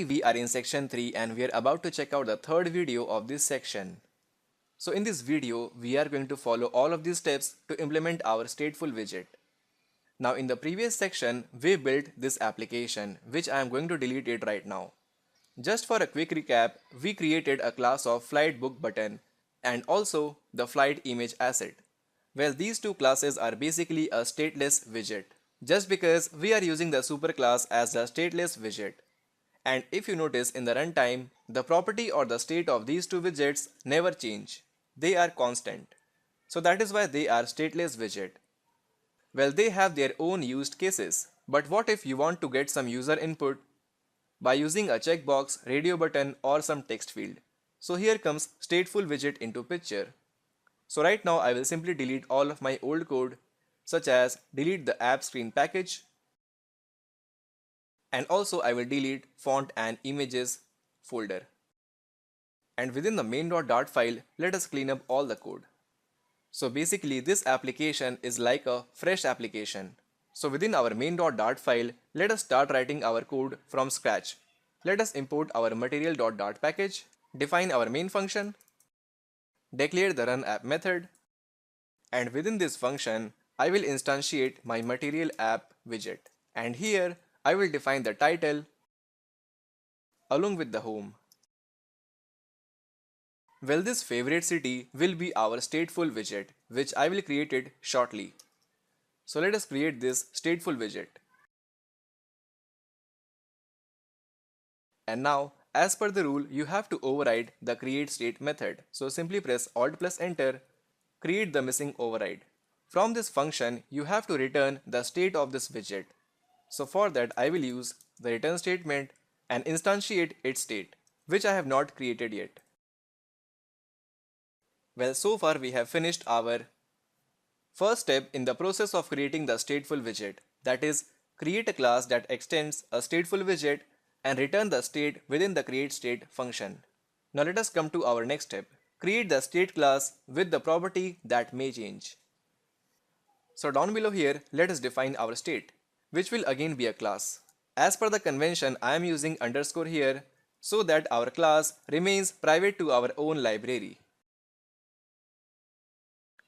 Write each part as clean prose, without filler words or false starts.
We are in section 3 and we are about to check out the third video of this section. So in this video, we are going to follow all of these steps to implement our stateful widget. Now in the previous section, we built this application, which I am going to delete it right now. Just for a quick recap, we created a class of flight book button and also the flight image asset. Well, these two classes are basically a stateless widget, just because we are using the superclass as the stateless widget. And if you notice in the runtime, the property or the state of these two widgets never change. They are constant. So that is why they are stateless widget. Well, they have their own used cases. But what if you want to get some user input by using a checkbox, radio button or some text field? So here comes stateful widget into picture. So right now I will simply delete all of my old code, such as delete the app screen package, and also I will delete font and images folder. And within the main.dart file, let us clean up all the code. So basically this application is like a fresh application. So within our main.dart file, let us start writing our code from scratch. Let us import our material.dart package, define our main function, declare the run app method, and within this function, I will instantiate my material app widget. And here I will define the title along with the home. Well, this favorite city will be our stateful widget, which I will create it shortly. So let us create this stateful widget. And now, as per the rule, you have to override the create state method. So simply press Alt plus Enter, create the missing override. From this function, you have to return the state of this widget. So for that, I will use the return statement and instantiate its state, which I have not created yet. Well, so far we have finished our first step in the process of creating the stateful widget. That is, create a class that extends a stateful widget and return the state within the create state function. Now let us come to our next step. Create the state class with the property that may change. So down below here, let us define our state, which will again be a class. As per the convention, I am using underscore here so that our class remains private to our own library.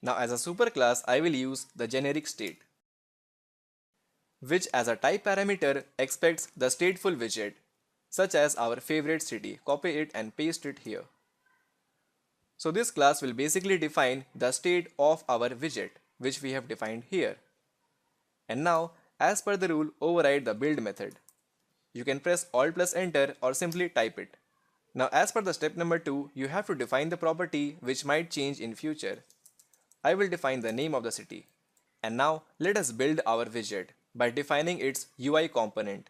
Now as a superclass, I will use the generic state, which as a type parameter expects the stateful widget, such as our favorite city. Copy it and paste it here. So this class will basically define the state of our widget, which we have defined here. And now, as per the rule, override the build method. You can press Alt plus Enter or simply type it. Now as per the step number 2, you have to define the property which might change in future. I will define the name of the city. And now let us build our widget by defining its UI component,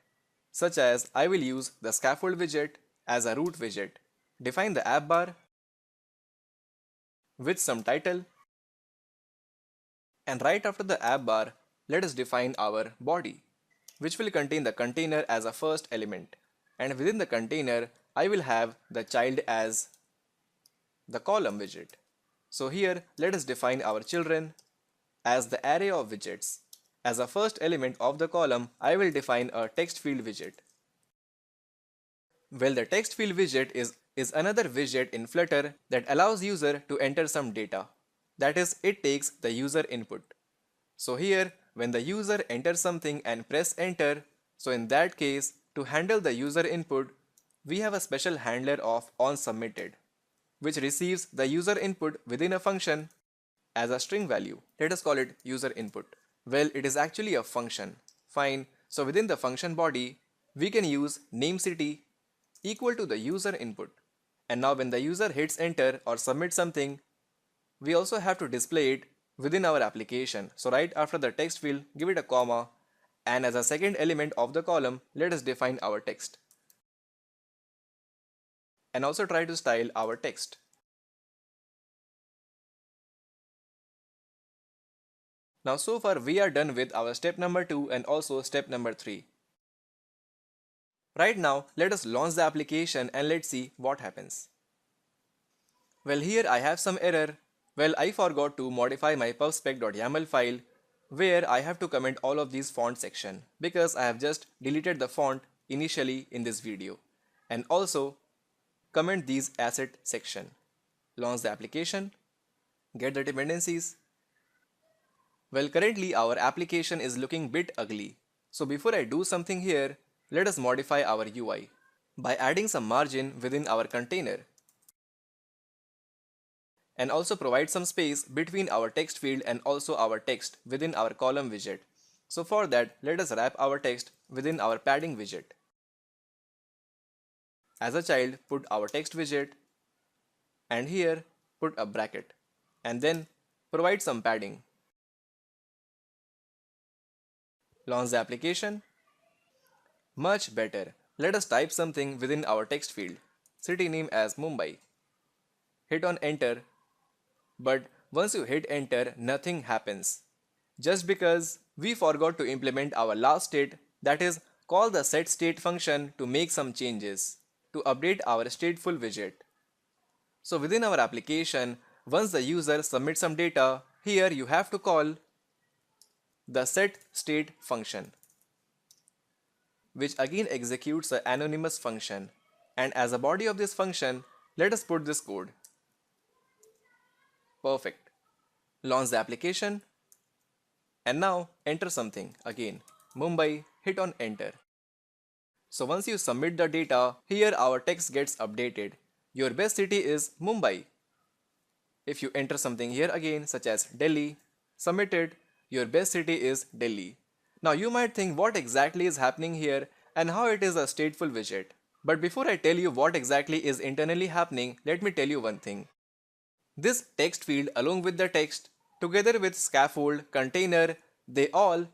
such as I will use the scaffold widget as a root widget. Define the app bar with some title, and right after the app bar, let us define our body, which will contain the container as a first element. And within the container, I will have the child as the column widget. So here, let us define our children as the array of widgets. As a first element of the column, I will define a text field widget. Well, the text field widget is another widget in Flutter that allows user to enter some data. That is, it takes the user input. So here, when the user enters something and press enter, so in that case, to handle the user input, we have a special handler of onSubmitted, which receives the user input within a function as a string value. Let us call it user input. Well, it is actually a function. Fine. So within the function body, we can use name city equal to the user input. And now when the user hits enter or submits something, we also have to display it within our application. So right after the text field, give it a comma, and as a second element of the column, let us define our text. And also try to style our text. Now so far we are done with our step number 2 and also step number 3. Right now let us launch the application and let's see what happens. Well, here I have some error. Well, I forgot to modify my pubspec.yaml file where I have to comment all of these font section because I have just deleted the font initially in this video. and also comment these asset section. Launch the application, get the dependencies. Well, currently our application is looking bit ugly. So before I do something here, let us modify our UI by adding some margin within our container and also provide some space between our text field and also our text within our column widget. So for that, let us wrap our text within our padding widget. As a child, put our text widget and here put a bracket and then provide some padding. Launch the application. Much better. Let us type something within our text field. City name as Mumbai. Hit on enter. But once you hit enter, nothing happens. Just because we forgot to implement our last state, that is, call the setState function to make some changes to update our stateful widget. So within our application, once the user submits some data, here you have to call the setState function, which again executes an anonymous function. And as a body of this function, let us put this code. Perfect. Launch the application and now enter something again. Mumbai, hit on enter. So once you submit the data, here our text gets updated. Your best city is Mumbai. If you enter something here again such as Delhi, submitted, your best city is Delhi. Now you might think what exactly is happening here and how it is a stateful widget. But before I tell you what exactly is internally happening, let me tell you one thing. This text field along with the text together with scaffold, container, they are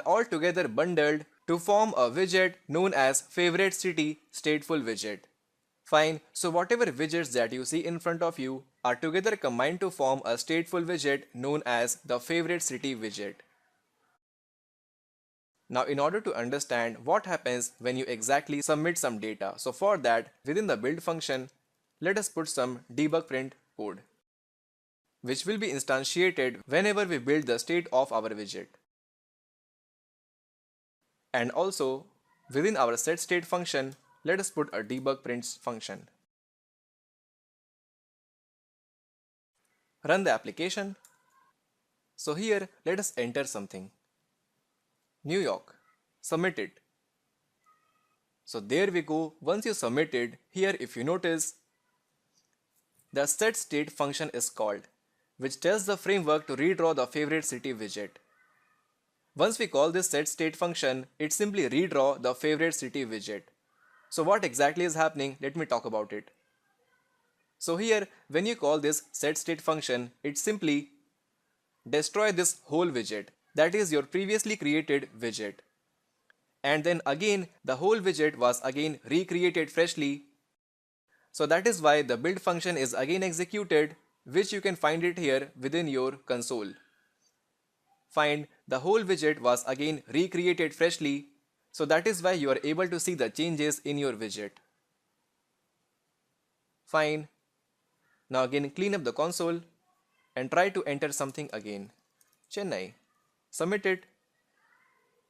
all together bundled to form a widget known as favorite city stateful widget. Fine, so whatever widgets that you see in front of you are together combined to form a stateful widget known as the favorite city widget. Now in order to understand what happens when you exactly submit some data, so for that within the build function, let us put some debug print code, which will be instantiated whenever we build the state of our widget. And also within our setState function, let us put a debug prints function. Run the application. So here let us enter something. New York. Submit it. So there we go. Once you submitted, here if you notice, the setState function is called, which tells the framework to redraw the favorite city widget. Once we call this setState function, it simply redraw the favorite city widget. So what exactly is happening? Let me talk about it. So here, when you call this setState function, it simply destroy this whole widget, that is your previously created widget. And then again, the whole widget was again recreated freshly. So that is why the build function is again executed, which you can find it here within your console. Find the whole widget was again recreated freshly. So that is why you are able to see the changes in your widget. Fine. Now again clean up the console and try to enter something again. Chennai. Submit it.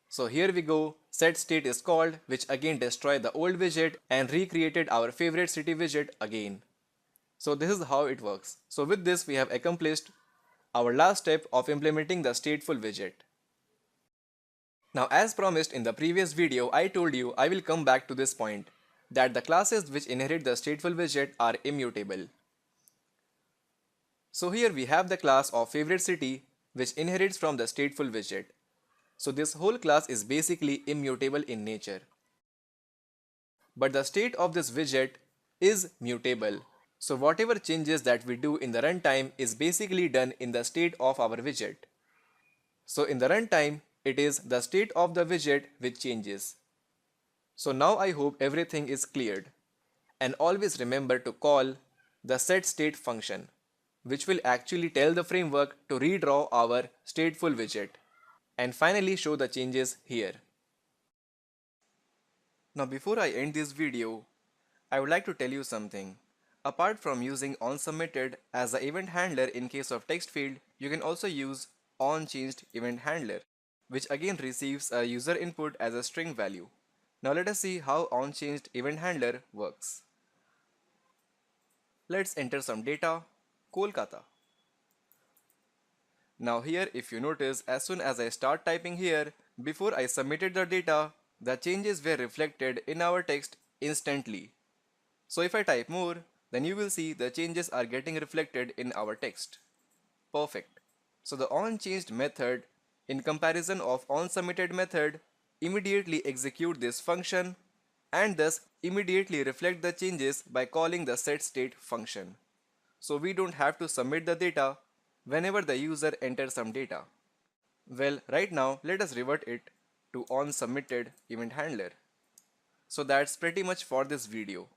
So here we go. setState is called, which again destroyed the old widget and recreated our favorite city widget again. So this is how it works. So with this we have accomplished our last step of implementing the stateful widget. Now as promised in the previous video, I told you I will come back to this point, that the classes which inherit the stateful widget are immutable. So here we have the class of favorite city which inherits from the stateful widget. So this whole class is basically immutable in nature. But the state of this widget is mutable. So whatever changes that we do in the runtime is basically done in the state of our widget. So in the runtime, it is the state of the widget which changes. So now I hope everything is cleared. And always remember to call the setState function, which will actually tell the framework to redraw our stateful widget. And finally show the changes here. Now before I end this video, I would like to tell you something. Apart from using onSubmitted as the event handler in case of text field, you can also use onChanged event handler, which again receives a user input as a string value. Now let us see how onChanged event handler works. Let's enter some data, Kolkata. Now here if you notice, as soon as I start typing here, before I submitted the data, the changes were reflected in our text instantly. So if I type more, then you will see the changes are getting reflected in our text. Perfect. So the onChanged method, in comparison of onSubmitted method, immediately execute this function and thus immediately reflect the changes by calling the setState function. So we don't have to submit the data whenever the user enters some data. Well, right now let us revert it to onSubmitted event handler. So that's pretty much for this video.